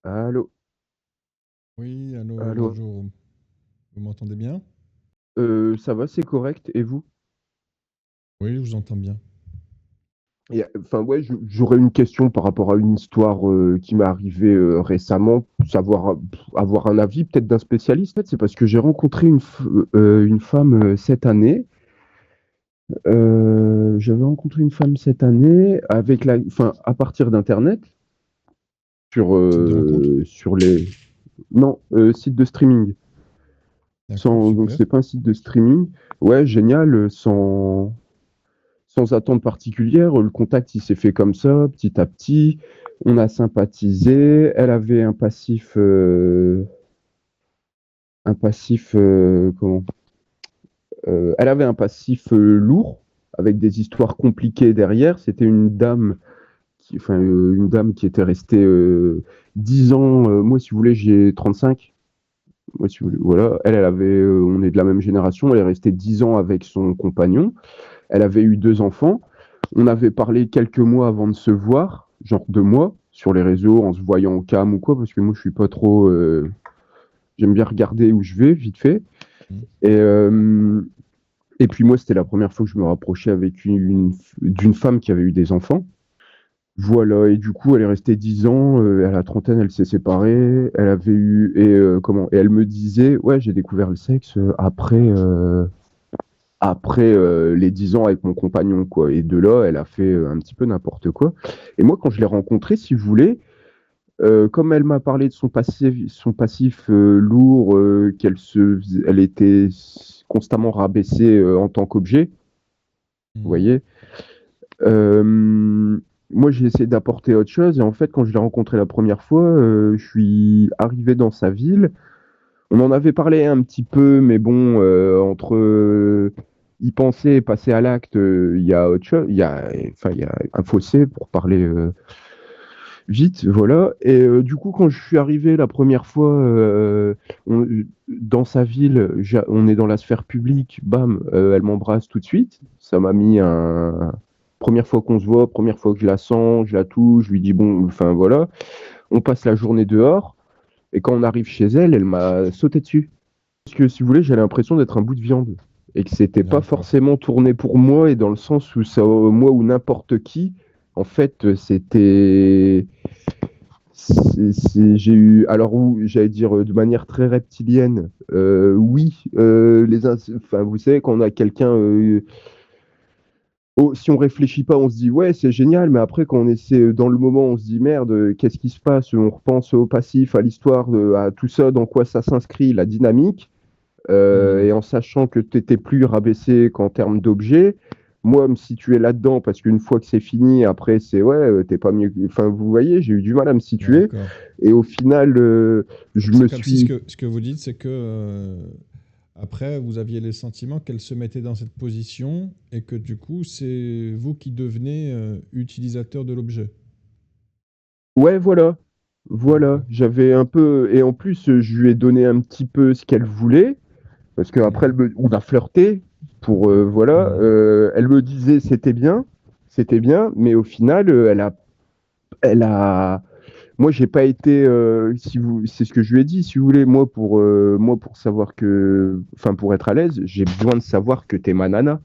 Allô, Oui, allô, allô. bonjour. Vous m'entendez bien? Ça va, c'est correct. Et vous? Oui, je vous entends bien. Enfin ouais, j'aurais une question par rapport à une histoire qui m'est arrivée récemment, savoir avoir un avis peut-être d'un spécialiste. En fait, c'est parce que j'ai rencontré une femme cette année. J'avais rencontré une femme cette année enfin à partir d'Internet Site de rencontre? sur les non sites de streaming. D'accord, Donc super. c'est pas un site de streaming. Ouais, génial, sans attente particulière. Le contact, il s'est fait comme ça, petit à petit. On a sympathisé. Elle avait comment? Elle avait un passif lourd avec des histoires compliquées derrière. C'était une dame qui était restée 10 ans. Moi, si vous voulez, j'ai 35. Moi, si vous voulez, voilà. On est de la même génération. Elle est restée 10 ans avec son compagnon. Elle avait eu 2 enfants. On avait parlé quelques mois avant de se voir, genre 2 mois, sur les réseaux, en se voyant en cam ou quoi, parce que moi, je suis pas trop. J'aime bien regarder où je vais, vite fait. Mm. Et, euh, et puis, moi, c'était la première fois que je me rapprochais avec d'une femme qui avait eu des enfants. Voilà, et du coup, elle est restée 10 ans, à la trentaine, elle s'est séparée, elle avait eu, et elle me disait, ouais, j'ai découvert le sexe après les 10 ans avec mon compagnon, quoi. Et de là, elle a fait un petit peu n'importe quoi. Et moi, quand je l'ai rencontrée, si vous voulez, comme elle m'a parlé de son passif lourd, elle était constamment rabaissée en tant qu'objet, vous Mm. voyez. Moi, j'ai essayé d'apporter autre chose. Et en fait, quand je l'ai rencontrée la première fois, je suis arrivé dans sa ville. On en avait parlé un petit peu, mais bon, entre y penser et passer à l'acte, il y a autre chose, il y a un fossé pour parler vite, voilà. Et du coup, quand je suis arrivé la première fois dans sa ville, on est dans la sphère publique, bam, elle m'embrasse tout de suite. Ça m'a mis un. Première fois qu'on se voit, première fois que je la sens, je la touche, je lui dis bon, enfin voilà. On passe la journée dehors. Et quand on arrive chez elle, elle m'a sauté dessus. Parce que si vous voulez, j'ai l'impression d'être un bout de viande. Et que c'était pas D'accord. forcément tourné pour moi, et dans le sens où ça, moi ou n'importe qui, en fait, c'était. J'ai eu. Alors, où, j'allais dire de manière très reptilienne, oui, enfin, vous savez, quand on a quelqu'un. Si on réfléchit pas, on se dit ouais, c'est génial, mais après, quand on essaie dans le moment, on se dit merde, qu'est-ce qui se passe? On repense au passif, à l'histoire, à tout ça, dans quoi ça s'inscrit, la dynamique. Mm. Et en sachant que tu étais plus rabaissé qu'en termes d'objet, moi, me situer là-dedans, parce qu'une fois que c'est fini, après, c'est ouais, t'es pas mieux. Enfin, vous voyez, j'ai eu du mal à me situer. D'accord. Et au final, je Donc me c'est comme si suis. ce que vous dites, c'est que après, vous aviez le sentiment qu'elle se mettait dans cette position et que du coup, c'est vous qui devenez utilisateur de l'objet. Ouais, voilà. Voilà. D'accord. J'avais un peu. Et en plus, je lui ai donné un petit peu ce qu'elle voulait. Parce qu'après, Mhm. on a flirté. Voilà. Mhm. Elle me disait c'était bien, mais au final, elle a. Moi, j'ai pas été, c'est ce que je lui ai dit, si vous voulez, moi pour savoir enfin pour être à l'aise, j'ai besoin de savoir que t'es ma nana,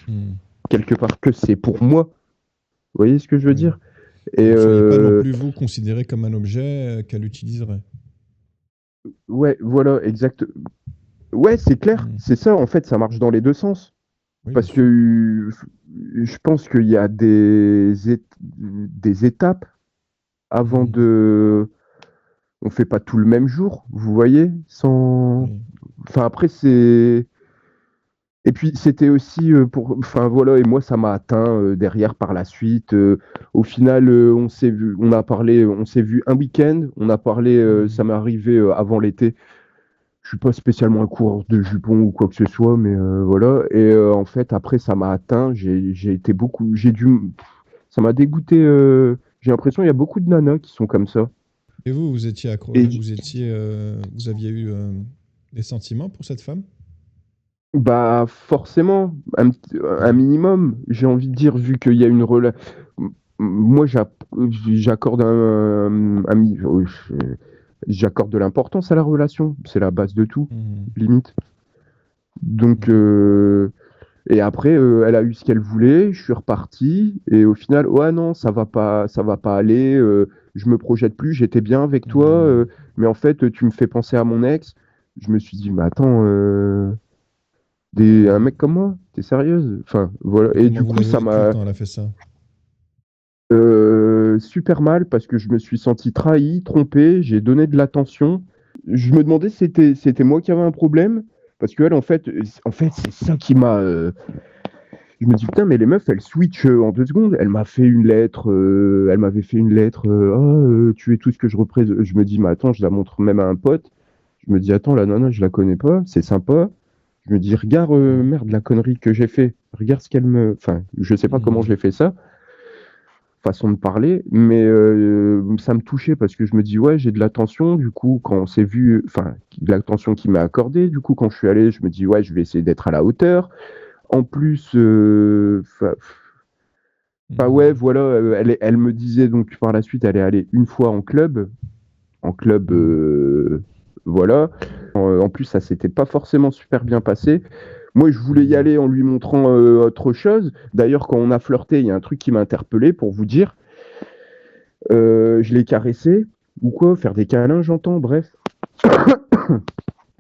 Mhm. quelque part que c'est pour moi. Vous voyez ce que je veux Oui. dire? Que Et vous ne soyez pas non plus vous considéré comme un objet qu'elle utiliserait. ouais, voilà, exact. Ouais, c'est clair, Mhm. c'est ça. En fait, ça marche dans les deux sens, Oui, bien parce sûr. que je pense qu'il y a des étapes avant Mhm. de. On fait pas tout le même jour, vous voyez, sans. Oui. Enfin après c'est. Et puis c'était aussi enfin voilà, et moi ça m'a atteint derrière par la suite. Au final, on s'est vu un week-end, on a parlé, Mhm. ça m'est arrivé avant l'été. Je suis pas spécialement un coureur de jupons ou quoi que ce soit, mais voilà. Et en fait après ça m'a atteint. J'ai été beaucoup, ça m'a dégoûté. J'ai l'impression qu'il y a beaucoup de nanas qui sont comme ça. Et vous, vous étiez Et vous aviez eu des sentiments pour cette femme? bah forcément, un Mhm. minimum, j'ai envie de dire, vu qu'il y a une relation. moi, j'accorde j'accorde de l'importance à la relation. C'est la base de tout, Mhm. limite. Donc, Mhm. et après, elle a eu ce qu'elle voulait, je suis reparti, et au final, ouais, non, ça va pas aller, je me projette plus, j'étais bien avec toi, Mhm. mais en fait, tu me fais penser à mon ex. Je me suis dit, mais attends, un Mhm. mec comme moi, t'es sérieuse? Enfin, voilà. Et Et comment du vous coup, l'avez ça vécu m'a quand elle a fait ça? super mal parce que je me suis senti trahi, trompé, j'ai donné de l'attention. Je me demandais si c'était moi qui avais un problème, parce qu'elle, en fait, c'est ça qui m'a. Je me dis, putain, mais les meufs, elles switchent en 2 secondes. Elle m'a fait une lettre, elle m'avait fait une lettre, tu es tout ce que je représente. Je me dis, mais attends, je la montre même à un pote. Je me dis, attends, la nana, je la connais pas, c'est sympa. Je me dis, regarde, Mhm. merde, la connerie que j'ai fait. Regarde ce qu'elle me. Enfin, je sais pas comment Mhm. j'ai fait ça, façon de parler, mais ça me touchait parce que je me dis, ouais, j'ai de l'attention. Du coup, quand on s'est vu, enfin, de l'attention qui m'a accordé. Du coup, quand je suis allé, je me dis, ouais, je vais essayer d'être à la hauteur. En plus, bah ouais, Mhm. voilà, elle me disait donc par la suite, elle est allée une fois en club, Mhm. voilà. En plus, ça s'était pas forcément super bien passé. Moi, je voulais y Mhm. aller en lui montrant autre chose. D'ailleurs, quand on a flirté, il y a un truc qui m'a interpellé pour vous dire. Je l'ai caressé ou quoi, faire des câlins, j'entends, bref,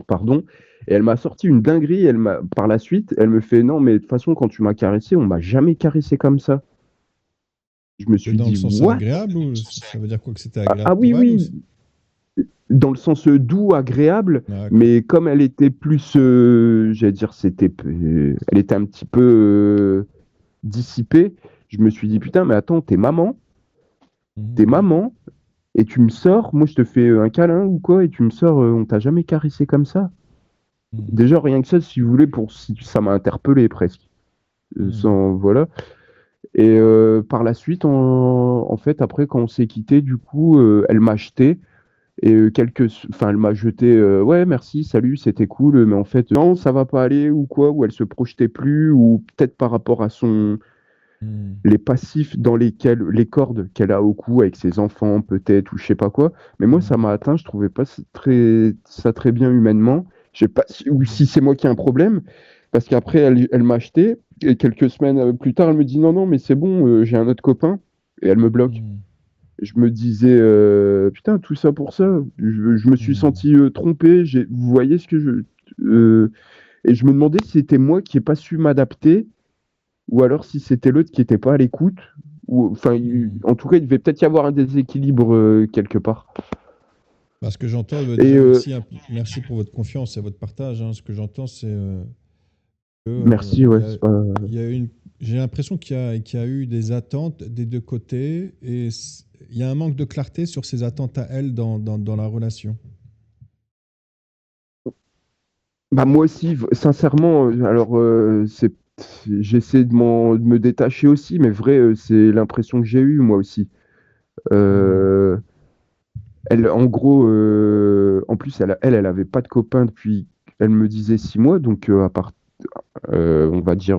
pardon. Et elle m'a sorti une dinguerie. Par la suite, elle me fait non, mais de toute façon, quand tu m'as caressé, on m'a jamais caressé comme ça. Je me Et suis dans le dit, sens what? agréable ou ça veut dire quoi que c'était Ah, agréable ah oui, pour elle ou oui, dans le sens doux, agréable, D'accord. mais comme elle était plus, j'allais dire, elle était un petit peu dissipée, je me suis dit, putain, mais attends, t'es Mhm. maman, et tu me sors, moi je te fais un câlin ou quoi, et tu me sors, on t'a jamais caressé comme ça. Mhm. Déjà, rien que ça, si vous voulez, si ça m'a interpellé presque. Mhm. Sans, voilà. Et par la suite, en fait, après, quand on s'est quitté, du coup, elle m'a acheté. Et enfin, elle m'a jeté, ouais, merci, salut, c'était cool, mais en fait, non, ça va pas aller ou quoi, ou elle se projetait plus, ou peut-être par rapport à Mhm. les passifs dans les cordes qu'elle a au cou avec ses enfants, peut-être, ou je sais pas quoi. Mais moi, ça Mhm. m'a atteint, je trouvais pas ça très bien humainement. Je sais pas ou Mhm. si c'est moi qui ai un problème, parce qu'après, elle m'a acheté, et quelques semaines plus tard, elle me dit, non, non, mais c'est bon, j'ai un autre copain, et elle me bloque. Mhm. Je me disais, putain, tout ça pour ça. Je me suis Mhm. senti trompé. Vous voyez ce que euh, et je me demandais si c'était moi qui n'ai pas su m'adapter ou alors si c'était l'autre qui n'était pas à l'écoute. Enfin, Mhm. en tout cas, il devait peut-être y avoir un déséquilibre quelque part. Parce que j'entends, Et déjà merci, merci pour votre confiance et votre partage, hein. Ce que j'entends, c'est que, merci, ouais. il y a une, j'ai l'impression qu'il y a eu des attentes des deux côtés et il y a un manque de clarté sur ces attentes à elle dans la relation. Bah, moi aussi, sincèrement, alors j'essaie de me détacher aussi, mais vrai, c'est l'impression que j'ai eue moi aussi. Mhm. Euh, Elle, en gros, en plus, elle avait pas de copain depuis, elle me disait 6 mois, donc on va dire,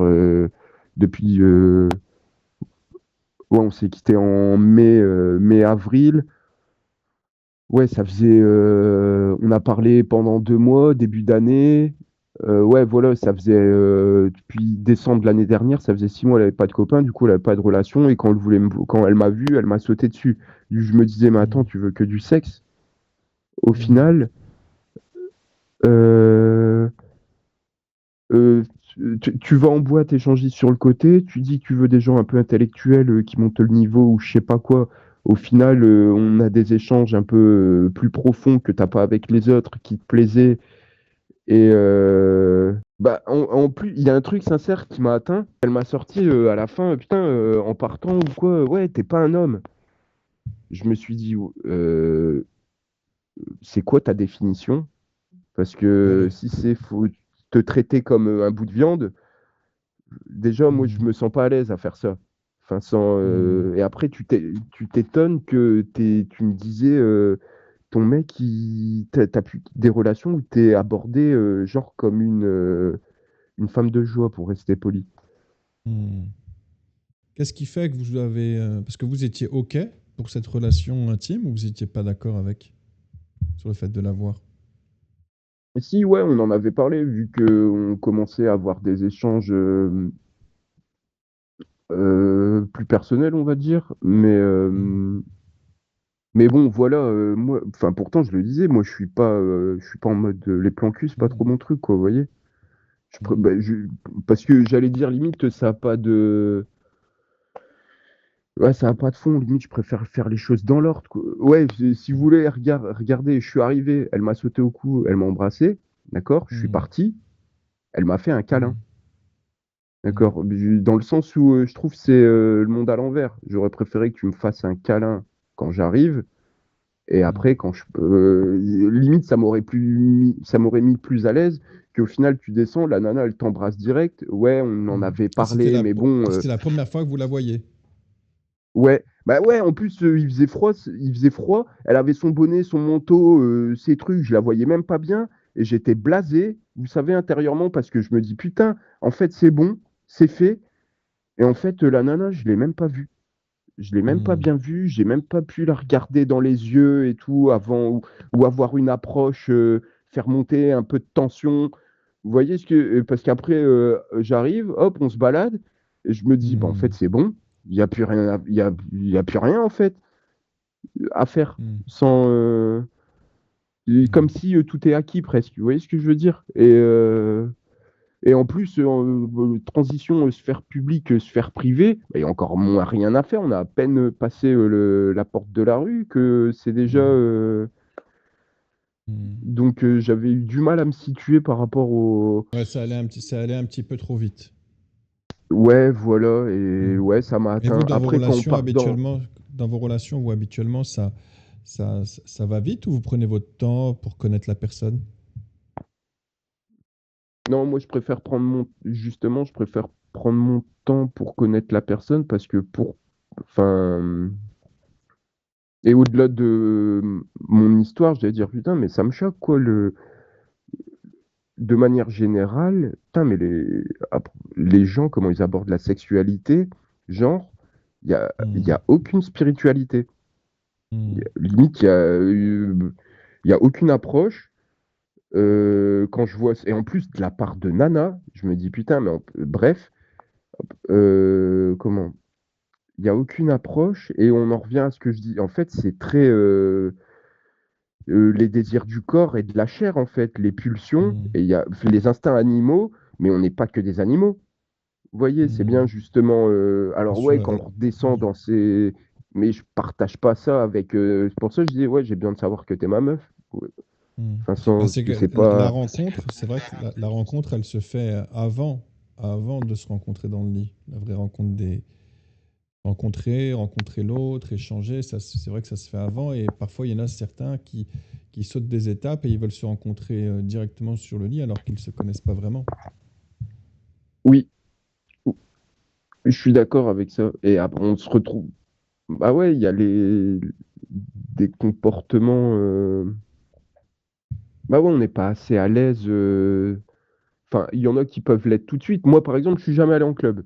depuis, ouais, on s'est quitté en mai-avril. Ouais, on a parlé pendant 2 mois, début d'année. Ouais, voilà, ça faisait, depuis décembre de l'année dernière, ça faisait 6 mois, elle avait pas de copain, du coup, elle avait pas de relation, et quand elle m'a vu, elle m'a sauté dessus. Je me disais, mais attends, Mhm. tu veux que du sexe? Au Mhm. final, Euh, tu vas en boîte échanger sur le côté, tu dis que tu veux des gens un peu intellectuels qui montent le niveau ou je sais pas quoi. Au final, on a des échanges un peu plus profonds que t'as pas avec les autres qui te plaisaient. Et bah, en plus, il y a un truc sincère qui m'a atteint. Elle m'a sorti à la fin, putain, en partant ou quoi, ouais, t'es pas un homme. Je me suis dit, c'est quoi ta définition? Parce que Ouais. si c'est faut te traiter comme un bout de viande, déjà, moi, je Mhm. me sens pas à l'aise à faire ça. Enfin, Mhm. et après, tu t'étonnes que tu me disais, ton mec, t'as pu des relations où t'es abordé genre comme une femme de joie, pour rester poli. Mhm. Qu'est-ce qui fait que vous avez... parce que vous étiez OK pour cette relation intime ou vous n'étiez pas d'accord avec sur le fait de l'avoir? Et si, ouais, on en avait parlé, vu qu'on commençait à avoir des échanges plus personnels, on va dire. Hmm. Mais bon, voilà, moi, enfin, pourtant, je le disais, moi, je suis pas en mode les plans cul, c'est pas trop Hmm. mon truc, quoi, vous voyez? Hmm. Bah, parce que j'allais dire, limite, ouais, ça a pas de fond, limite, je préfère faire les choses dans l'ordre, quoi. Ouais, si vous voulez, regardez, je suis arrivé, elle m'a sauté au cou, elle m'a embrassé, d'accord? Je suis Hmm. parti, elle m'a fait un câlin. Hmm. Hmm. D'accord. Dans le sens où je trouve que c'est le monde à l'envers. J'aurais préféré que tu me fasses un câlin quand j'arrive et Hmm. après limite ça m'aurait mis plus à l'aise qu'au final tu descends, la nana elle t'embrasse direct. Ouais, on en Hmm. avait Et parlé, mais bon, c'était la première fois que vous la voyez. ouais. Bah ouais, en plus il faisait froid. Elle avait son bonnet, son manteau, ses trucs, je la voyais même pas bien et j'étais blasé, vous savez intérieurement parce que je me dis putain, en fait c'est bon, c'est fait. Et en fait, la nana, je l'ai même pas vue. Je l'ai même pas Hmm. bien vue. J'ai même pas pu la regarder dans les yeux et tout avant ou avoir une approche, faire monter un peu de tension. Vous voyez ce que parce qu'après j'arrive, hop, on se balade et je me dis bah en fait Hmm. c'est bon. Il y a plus rien, il y a plus rien en fait à faire Hmm. sans Hmm. comme si tout est acquis presque. Vous voyez ce que je veux dire? Et en plus, transition sphère publique, sphère privée, bah, il y a encore moins rien à faire. On a à peine passé la porte de la rue que c'est déjà. Hmm. Hmm. Donc j'avais eu du mal à me situer par rapport au. Ouais, ça allait un petit peu trop vite. Ouais, voilà. Et Hmm. ouais, ça m'a Et vous, atteint. Après, quand on part dans. dans vos relations ou habituellement, ça va vite ou vous prenez votre temps pour connaître la personne? Non, moi, je préfère prendre mon. Justement, je préfère prendre mon temps pour connaître la personne parce que pour. Enfin. Et au-delà de mon histoire, j'allais dire, putain, mais ça me choque, quoi, de manière générale, putain, mais les gens, comment ils abordent la sexualité, genre, il y Hmm. a aucune spiritualité. Hmm. Limite, il y a aucune approche. Quand je vois, et en plus de la part de Nana, je me dis, putain, mais bref, comment? Il n'y a aucune approche et on en revient à ce que je dis. En fait, c'est très les désirs du corps et de la chair, en fait, les pulsions, Hmm. et il y a les instincts animaux, mais on n'est pas que des animaux. Vous voyez, c'est bien Hmm. justement. Bien Alors, sûr. ouais, quand on redescend Hmm. dans ces. Mais je partage pas ça avec. C'est pour ça que je dis, ouais, j'ai besoin de savoir que t'es ma meuf. Ouais. Hmm. Enfin, Bah, sans c'est que que c'est la pas. rencontre, c'est vrai que la rencontre, elle se fait avant de se rencontrer dans le lit. La vraie rencontre des rencontrer l'autre, échanger, ça, c'est vrai que ça se fait avant. Et parfois, il y en a certains qui sautent des étapes et ils veulent se rencontrer directement sur le lit alors qu'ils ne se connaissent pas vraiment. Oui, je suis d'accord avec ça. Et après, on se retrouve. Bah ouais, il y a des comportements. Bah ouais, on n'est pas assez à l'aise. Enfin, il y en a qui peuvent l'être tout de suite. Moi, par exemple, je suis jamais allé en club.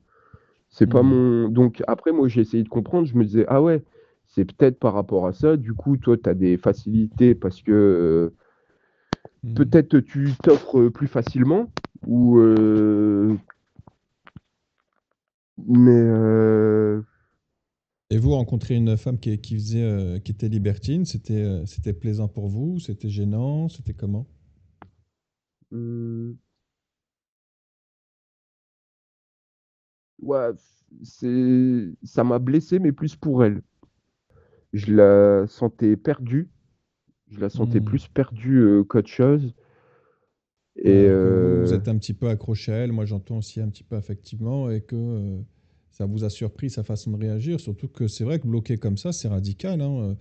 C'est pas Hmm. mon. Donc après, moi, j'ai essayé de comprendre. Je me disais, ah ouais, c'est peut-être par rapport à ça. Du coup, toi, tu as des facilités parce que Hmm. peut-être tu t'offres plus facilement. Ou mais Et vous rencontrez une femme qui était libertine, c'était plaisant pour vous, c'était gênant, c'était comment? hmm, ouais, ça m'a blessé, mais plus pour elle. Je la sentais perdue. Je la sentais Hmm. plus perdue qu'autre chose. Ouais, Et alors que vous, vous êtes un petit peu accroché à elle, moi j'entends aussi un petit peu affectivement, et que ça vous a surpris sa façon de réagir, surtout que c'est vrai que bloquer comme ça, c'est radical, hein.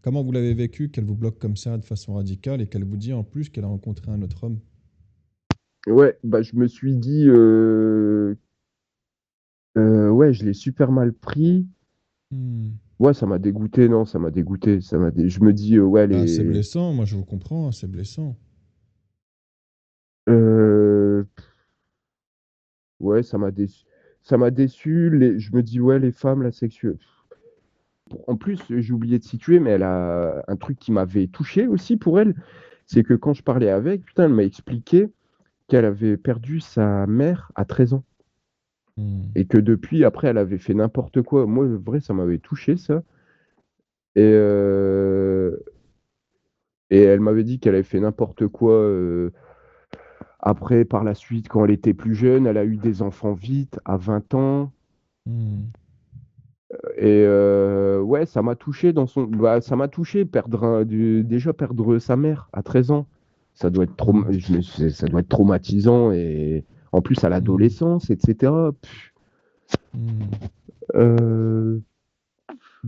Comment vous l'avez vécu, qu'elle vous bloque comme ça de façon radicale et qu'elle vous dit en plus qu'elle a rencontré un autre homme? ouais, bah, je me suis dit, ouais, je l'ai super mal pris. Hmm. Ouais, ça m'a dégoûté, non, ça m'a dégoûté. Je me dis, ouais, Bah, c'est blessant, moi je vous comprends, hein, c'est blessant. euh, ouais, ça m'a déçu. Je me dis, ouais, les femmes, la sexuelle. En plus, j'ai oublié de situer, mais elle a un truc qui m'avait touché aussi pour elle. C'est que quand je parlais avec, putain, elle m'a expliqué qu'elle avait perdu sa mère à 13 ans. Hmm. Et que depuis, après, elle avait fait n'importe quoi. Moi, vrai, ça m'avait touché, ça. Et, et elle m'avait dit qu'elle avait fait n'importe quoi. Après, par la suite, quand elle était plus jeune, elle a eu des enfants vite, à 20 ans. Hmm. Et ouais, ça m'a touché dans son. Bah, ça m'a touché déjà perdre sa mère à 13 ans. Ça doit être Hmm. ça doit être traumatisant. Et en plus, à Hmm. l'adolescence, etc. Hmm. Euh,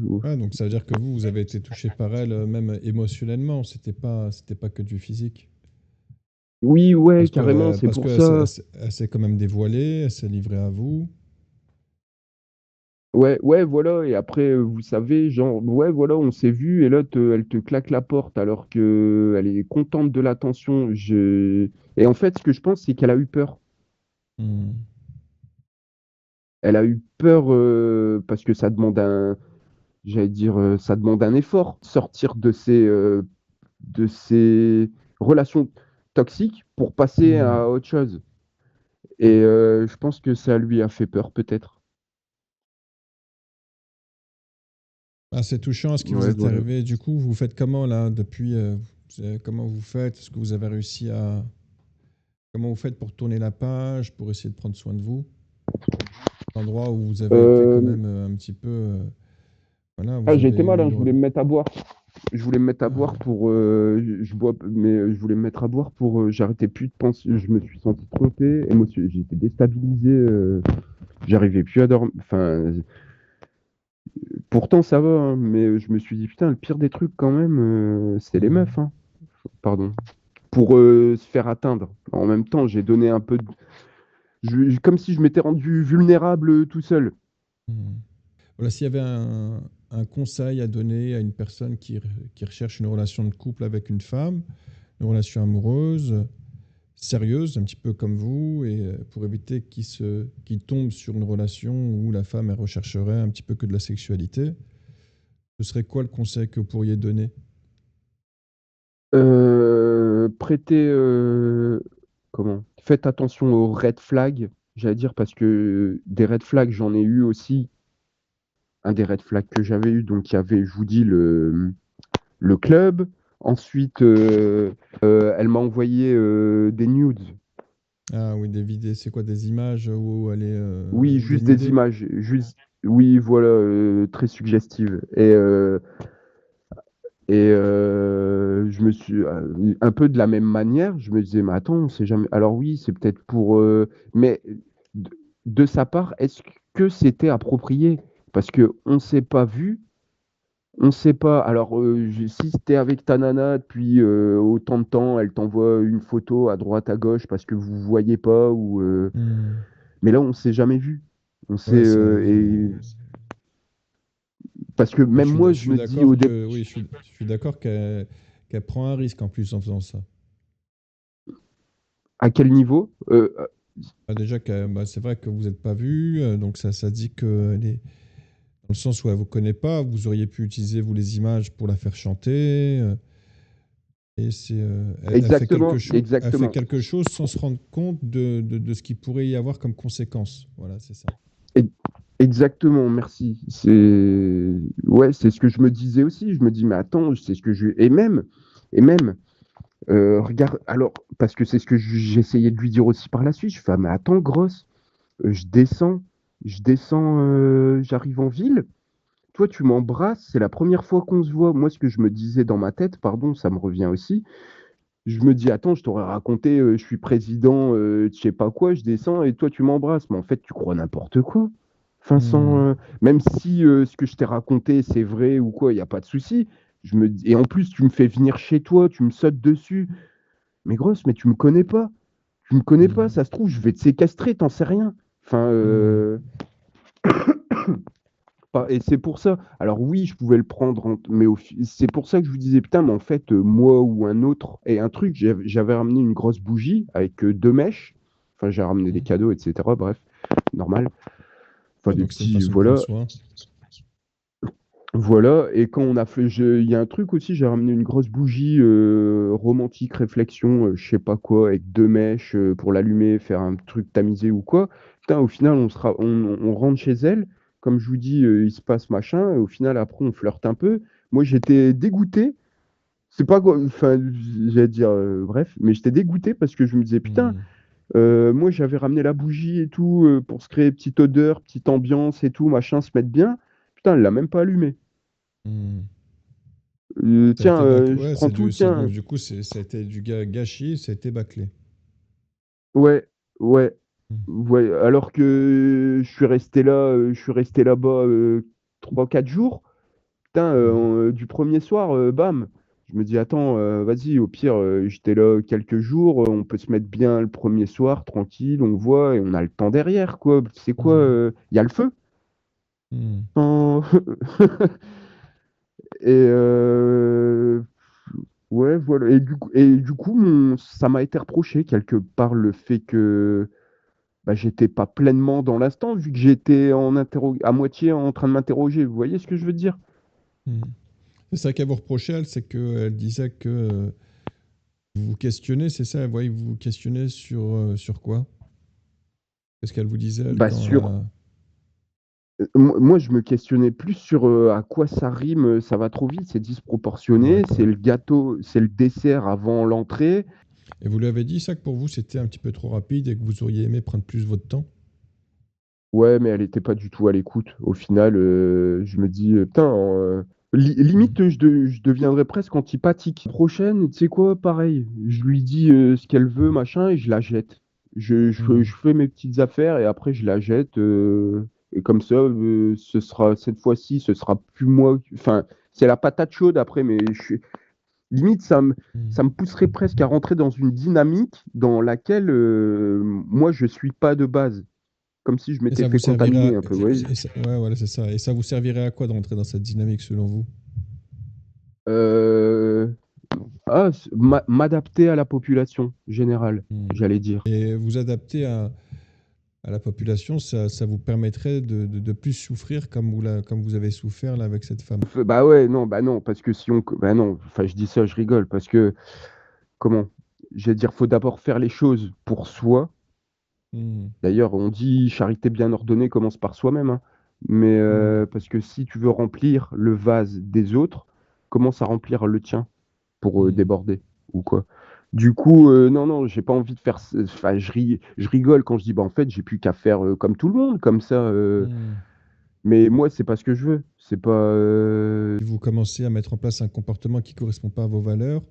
Ouais, donc ça veut dire que vous avez été touché par elle, même émotionnellement. C'était pas que du physique. Oui, ouais, carrément, c'est Parce pour que ça. elle s'est quand même dévoilée, elle s'est livrée à vous. Ouais, ouais, voilà. Et après, vous savez, genre, ouais, voilà, on s'est vu, et là, elle te claque la porte alors que elle est contente de l'attention. Et en fait, ce que je pense, c'est qu'elle a eu peur. Hmm. Elle a eu peur parce que j'allais dire, ça demande un effort, sortir de ces relations toxiques pour passer Hmm. à autre chose. Et je pense que ça lui a fait peur, peut-être. Ah, c'est touchant ce qui vous Ouais, est voilà. arrivé. Du coup, vous faites comment là depuis comment vous faites? Est-ce que vous avez réussi à comment vous faites pour tourner la page, pour essayer de prendre soin de vous? L'endroit où vous avez été quand Euh, même un petit peu voilà, Ah, vous j'ai avez été mal, eu hein, je voulais me mettre à boire. Je voulais me mettre à boire ah, pour. Je bois, mais je voulais me mettre à boire pour. J'arrêtais plus de penser. Je me suis senti trompé. J'étais déstabilisé. J'arrivais plus à dormir. Enfin, pourtant, ça va, hein, mais je me suis dit, putain, le pire des trucs, quand même, c'est les hmm, meufs. Hein. Pardon. Pour se faire atteindre. En même temps, j'ai donné un peu de. Comme si je m'étais rendu vulnérable tout seul. hmm. Voilà, s'il y avait un conseil à donner à une personne qui recherche une relation de couple avec une femme, une relation amoureuse, sérieuse, un petit peu comme vous, et pour éviter qu'il tombe sur une relation où la femme elle rechercherait un petit peu que de la sexualité, ce serait quoi le conseil que vous pourriez donner? Prêtez. Comment? Faites attention aux red flags, j'allais dire, parce que des red flags, j'en ai eu aussi. Un des red flags que j'avais eu, donc il y avait, je vous dis, le club. Ensuite, elle m'a envoyé des nudes. Ah oui, des vidéos, c'est quoi des images où elle est Oui, juste des dénudée? images. Juste, oui, voilà, très suggestives. Je me suis un peu de la même manière, je me disais, mais attends, on sait jamais. Alors oui, c'est peut-être pour. Mais de, de sa part, est-ce que c'était approprié? Parce que on s'est pas vu, on sait pas. Alors si c'était avec ta nana, puis autant de temps, elle t'envoie une photo à droite, à gauche, parce que vous voyez pas, ou. Hmm. Mais là, on s'est jamais vu. On s'est Ouais, ça, parce que je même suis, moi, je je suis me dis au d'accord début. que oui, je suis d'accord qu'elle prend un risque en plus en faisant ça. À quel niveau? Ah, déjà, bah, c'est vrai que vous n'êtes pas vu, donc ça dit qu'elle est dans le sens où elle ne vous connaît pas. Vous auriez pu utiliser, vous, les images pour la faire chanter. Et Exactement, elle fait exactement. quelque chose sans se rendre compte de ce qu'il pourrait y avoir comme conséquence. Voilà, c'est ça. E- Exactement, merci. Ouais, c'est ce que je me disais aussi. Je me dis, mais attends, c'est ce que je et même, regarde, alors parce que c'est ce que j'essayais de lui dire aussi par la suite. Je fais, ah, mais attends, grosse, je descends, j'arrive en ville. Toi, tu m'embrasses. C'est la première fois qu'on se voit. Moi, ce que je me disais dans ma tête, pardon, ça me revient aussi. Je me dis, attends, je t'aurais raconté, je suis président, de je sais pas quoi, je descends et toi tu m'embrasses. Mais en fait, tu crois n'importe quoi. Enfin, Hmm. même si ce que je t'ai raconté c'est vrai ou quoi, il n'y a pas de souci. Et en plus, tu me fais venir chez toi, tu me sautes dessus. Mais grosse, mais tu me connais pas. Tu me connais pas, Hmm. ça se trouve, je vais te séquestrer, t'en sais rien. Enfin, Hmm. et c'est pour ça. Alors oui, je pouvais le prendre, mais c'est pour ça que je vous disais, putain, mais en fait, moi ou un autre, et un truc, j'avais ramené une grosse bougie avec deux mèches. Enfin, j'ai ramené des Hmm. cadeaux, etc. Bref, normal. Enfin Ouais, des donc c'est une petits, façon de prendre voilà. soin. Voilà, et quand on a fait, il y a un truc aussi, j'ai ramené une grosse bougie romantique réflexion, je sais pas quoi, avec 2 mèches pour l'allumer, faire un truc tamisé ou quoi. Putain, au final, on rentre chez elle, comme je vous dis, il se passe machin, et au final, après, on flirte un peu. Moi, j'étais dégoûté. C'est pas quoi, enfin, j'allais dire, bref, mais j'étais dégoûté parce que je me disais, putain, Hmm. moi, j'avais ramené la bougie et tout pour se créer petite odeur, petite ambiance et tout, machin, se mettre bien. Putain, elle l'a même pas allumé. Hmm. Ça a Tiens, été je ouais, prends tout, donc tiens. du coup, ça a été du gâchis, ça a été bâclé. Ouais, ouais, Hmm. ouais. Alors que je suis resté là-bas 3-4 jours. Putain, Hmm. du premier soir, bam. Je me dis, attends, vas-y, au pire, j'étais là quelques jours, on peut se mettre bien le premier soir, tranquille, on voit, et on a le temps derrière, quoi. C'est quoi, Hmm. il y a le feu. Hmm. Enfin, et ouais, voilà. Et du coup, ça m'a été reproché quelque part le fait que bah, j'étais pas pleinement dans l'instant, vu que j'étais à moitié en train de m'interroger. Vous voyez ce que je veux dire? Hmm. C'est ça qu'elle vous reprochait, elle, c'est qu'elle disait que vous vous questionnez, c'est ça? Elle voyait que vous vous questionnez sur quoi? Qu'est-ce qu'elle vous disait, elle, Bah, quand elle sur a... moi, je me questionnais plus sur à quoi ça rime, ça va trop vite, c'est disproportionné, c'est D'accord. le gâteau, c'est le dessert avant l'entrée. Et vous lui avez dit ça, que pour vous, c'était un petit peu trop rapide et que vous auriez aimé prendre plus votre temps? Ouais, mais elle était pas du tout à l'écoute. Au final, je me dis, putain, Hmm. limite, je deviendrais presque antipathique. Prochaine, tu sais quoi? Pareil, je lui dis, ce qu'elle veut, machin, et je la jette. Je Hmm. fais mes petites affaires et après je la jette, et comme ça, ce sera cette fois-ci, ce sera plus moi, enfin, c'est la patate chaude après, mais limite, Hmm. ça me pousserait presque à rentrer dans une dynamique dans laquelle, moi, je suis pas de base. Comme si je Et m'étais ça vous fait servirait contaminer un peu, vous voyez? ouais, voilà, c'est ça. Et ça vous servirait à quoi de rentrer dans cette dynamique, selon vous? Heu, m'adapter à la population générale, Hmm. j'allais dire. Et vous adapter à la population, ça vous permettrait de plus souffrir comme vous avez souffert là avec cette femme. Bah, ouais, non, bah, non, parce que si on co bah, non, enfin, je dis ça, je rigole parce que, comment? J'allais dire, faut d'abord faire les choses pour soi. Hmm. D'ailleurs, on dit: «Charité bien ordonnée commence par soi-même», hein. Mais, Hmm. parce que si tu veux remplir le vase des autres, commence à remplir le tien pour, Hmm. déborder ou quoi. Du coup, non, non, j'ai pas envie de faire enfin, je rigole quand je dis: «Bah, en fait, j'ai plus qu'à faire, comme tout le monde, comme ça, Hmm. mais moi, c'est pas ce que je veux. C'est pas, Si vous commencez à mettre en place un comportement qui ne correspond pas à vos valeurs,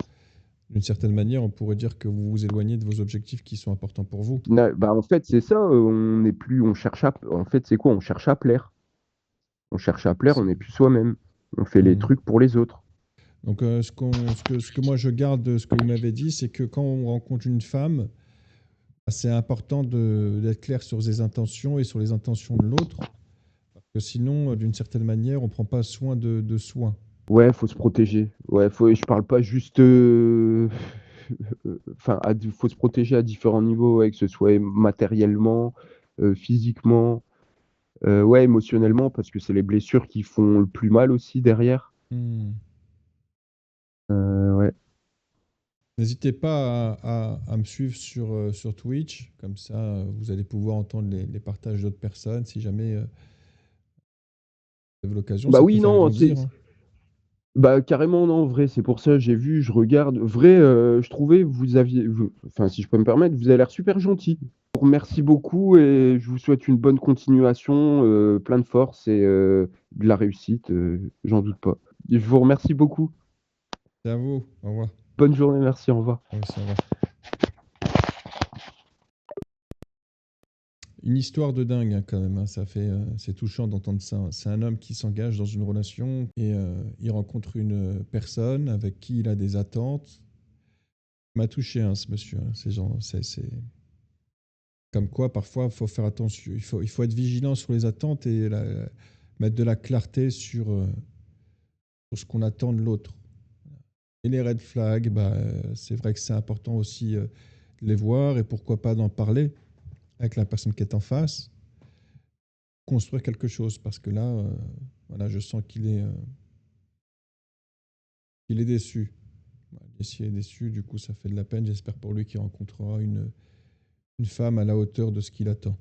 d'une certaine manière, on pourrait dire que vous vous éloignez de vos objectifs qui sont importants pour vous. bah, en fait, c'est ça, on cherche à en fait, c'est quoi? On cherche à plaire. On cherche à plaire, on n'est plus soi-même. On fait les Hmm. trucs pour les autres. Donc, ce que moi je garde de ce que vous m'avez dit, c'est que quand on rencontre une femme, c'est important d'être clair sur ses intentions et sur les intentions de l'autre, parce que sinon, d'une certaine manière, on ne prend pas soin de soi. Ouais, faut se protéger. Ouais, je parle pas juste, enfin, faut se protéger à différents niveaux, ouais, que ce soit matériellement, physiquement, ouais, émotionnellement, parce que c'est les blessures qui font le plus mal aussi derrière. Hmm. Ouais. N'hésitez pas à me suivre sur Twitch, comme ça vous allez pouvoir entendre les partages d'autres personnes. Si jamais vous avez l'occasion, Bah ça peut oui, faire non, grandir, hein. bah carrément, non, en vrai, c'est pour ça, j'ai vu, je regarde. Vrai, je trouvais, enfin, si je peux me permettre, vous avez l'air super gentil. Merci beaucoup et je vous souhaite une bonne continuation, plein de force et de la réussite, j'en doute pas. Je vous remercie beaucoup. C'est à vous. Au revoir. Bonne journée, merci, au revoir. Ah, aussi, au revoir. Une histoire de dingue, hein, quand même, hein. C'est touchant d'entendre ça, hein. C'est un homme qui s'engage dans une relation et il rencontre une personne avec qui il a des attentes. Il m'a touché, hein, ce monsieur, hein. C'est comme quoi parfois il faut faire attention, il faut être vigilant sur les attentes et mettre de la clarté sur ce qu'on attend de l'autre. Et les red flags, bah, c'est vrai que c'est important aussi de les voir et pourquoi pas d'en parler avec la personne qui est en face. construire quelque chose parce que là, voilà, je sens qu'il est déçu. Voilà, Jesse est déçu, du coup, ça fait de la peine. J'espère pour lui qu'il rencontrera une femme à la hauteur de ce qu'il attend.